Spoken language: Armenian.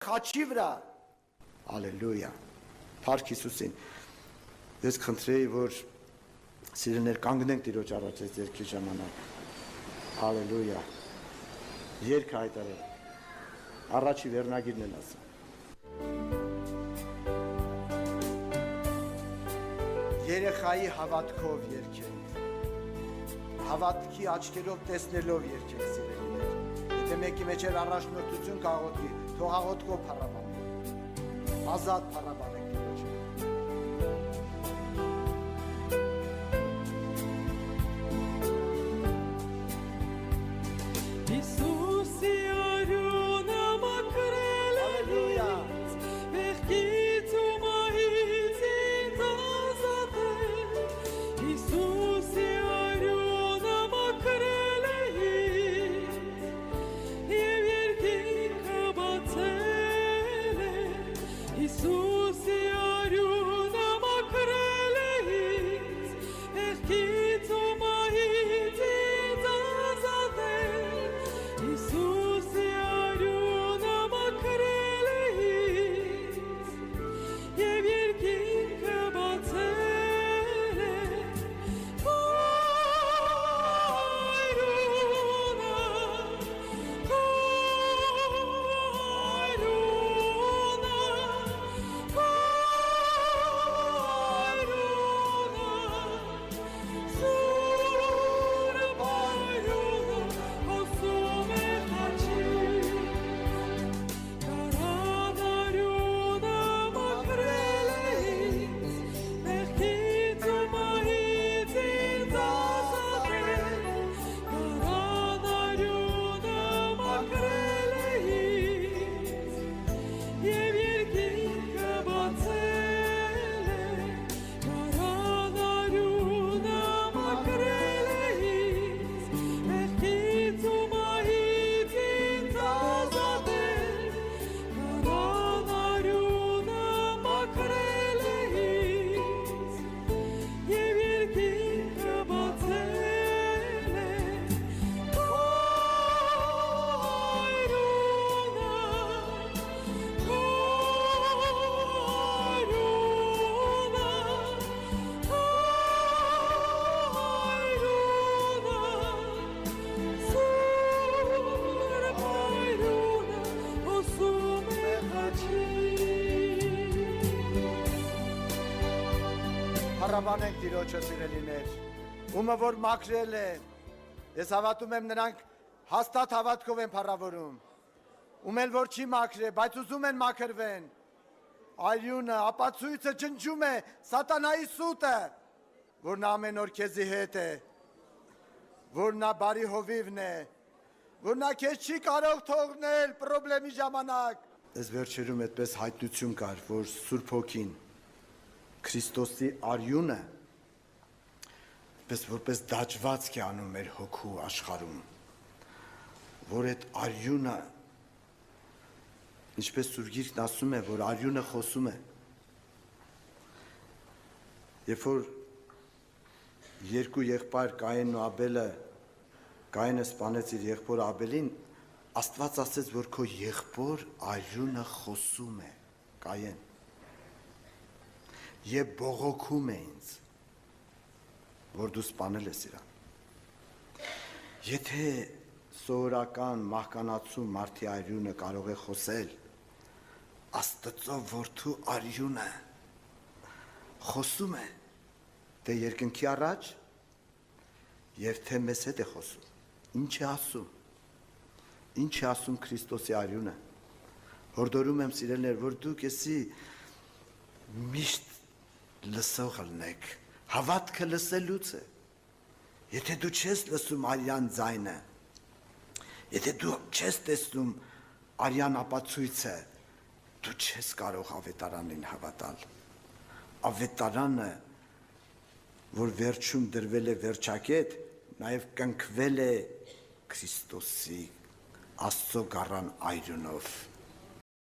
խաչի վրա։ Հալելույա։ Փառք Հիսուսին։ Ես խնդրեի, որ սիրելիներ կանգնենք Տիրոջ առաջ այս երգի ժամանակ։ Հալելույա։ Երգ հայտարարել։ Առաջի վերնագիրն են ասում։ Երեխայի հավատքով երգենք։ Հավատքի աչքերով տեսնելով երգենք սիրելիներ։ Եթե մեկի մեջ էր առաջնորդություն կաղոթի, թող աղոթքով փառաբանենք։ Ազատ փառաբանենք Տիրոջը։ Հիսուսի արյունը մաքրել է ինձ, մեղքից ու մահից ինձ ազատել։ Հիսուսի արյունը մաքրել է ինձ, և երկինքը բացել է։ Հիսուսի արյունը մաքրել է ինձ, մեղքից ու մահից ինձ ազատել։ Հիսուսի արյունը մաքրել է ինձ, և երկինքը բացել է։ Քո արյունը, քո արյունը, քո արյունը, սուրբ արյունը հոսում է խաչի։ Կարան արյունը մաքրել է ինձ, մեղքից ու մահից ինձ ազատել։ Կարան արյունը մաքրել է ինձ, և երկինքը բացել է։ Կարան արյունը մաքրել է ինձ, մեղքից ու մահից ինձ ազատել։ Կարան արյունը մաքրել է ինձ, և երկինքը բացել է։ Քո արյունը, քո արյունը, քո արյունը, սուրբ արյունը հոսում է խաչի։ Փառաբանենք Տիրոջը սիրելիներ, ումը որ մաքրել է, ես հավատում եմ նրանք հաստատ հավատքով են փառավորում, ում էլ որ չի մաքրել, բայց ուզում են մաքրվեն, արյունը, ապացույցը ջնջում է սատանայի սուտը, որ նա ամեն օր քեզի հետ է, որ նա բարի հովիվն է, որ նա քեզ չի կարող թողնել պրոբլեմի ժամանակ։ Ես վերջերում այդպես հայտնություն կար, որ Սուրբ Հոգին Քրիստոսի արյունը որպես դաջվածք է անում մեր հոգու աշխարհում, որ այդ արյունը, ինչպես Սուրբ Գիրքն ասում է, որ արյունը խոսում է, երբ որ երկու եղբայր Կայենն ու Աբելը, Կայենը սպանեց իր եղբոր Աբելին, Աստված ասեց, որ քո եղբոր արյունը խոսում է, Կայեն, եւ բողոքում է ինձ, որ դու սպանել ես իրան։ Եթե սովորական մահկանացու մարդի արյունը կարող է խոսել, Աստծո որդու արյունը խոսում է, թե երկնքի առաջ եւ թե մեզ հետ է խոսում։ Ինչ է ասում։ Ինչ է ասում Քրիստոսի արյունը։ Հորդորում եմ սիրելիներ, որ դուք էսի միշտ լսող ելնեք, հավատքը լսելուց է։ Եթե դու չես լսում արյան ձայնը, եթե դու չես տեսնում արյան ապացույցը, դու չես կարող ավետարանին հավատալ։ Ավետարանը, որ վերջում դրվել է վերջակետ, նաև կնքվել է Քրիստոսի Աստծո գառան արյունով։